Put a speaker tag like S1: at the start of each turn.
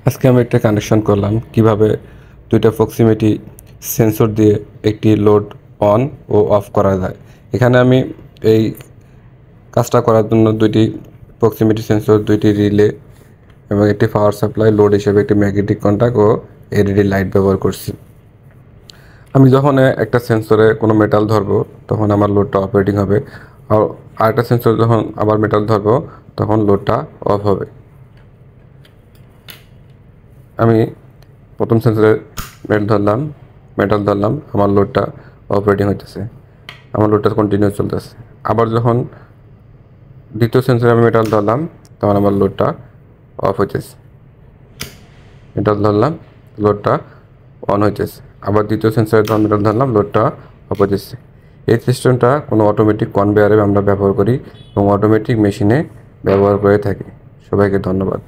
S1: আজকে আমি একটা কানেকশন করলাম কিভাবে দুইটা প্রক্সিমিটি সেন্সর দিয়ে একটি লোড অন ও অফ করা যায়। এখানে আমি এই কাজটা করার জন্য দুইটি প্রক্সিমিটি সেন্সর, দুইটি রিলে এবং একটি পাওয়ার সাপ্লাই, লোড হিসেবে একটি ম্যাগনেটিক কন্টাক্ট ও এলইডি লাইট ব্যবহার করছি। আমি যখন একটা সেন্সরে কোনো মেটাল ধরবো তখন আমার লোডটা অপারেটিং হবে, আর আরেকটা সেন্সর যখন আবার মেটাল ধরবো তখন লোডটা অফ হবে। আমি প্রথম সেন্সরে মেটাল ধরলাম, আমার লোডটা অপারেটিং হইতেছে, আমার লোডটা কন্টিনিউ চলতেছে। আবার যখন দ্বিতীয় সেন্সরে আমি মেটাল ধরলাম তখন আমার লোডটা অফ হইতেছে, মেটাল ধরলাম, লোডটা অন হইতেছে। আবার দ্বিতীয় সেন্সরে যখন মেটাল ধরলাম লোডটা অফ হইতেছে। এই সিস্টেমটা কোনো অটোমেটিক কনভেয়ারে আমরা ব্যবহার করি এবং অটোমেটিক মেশিনে ব্যবহার করে থাকি। সবাইকে ধন্যবাদ।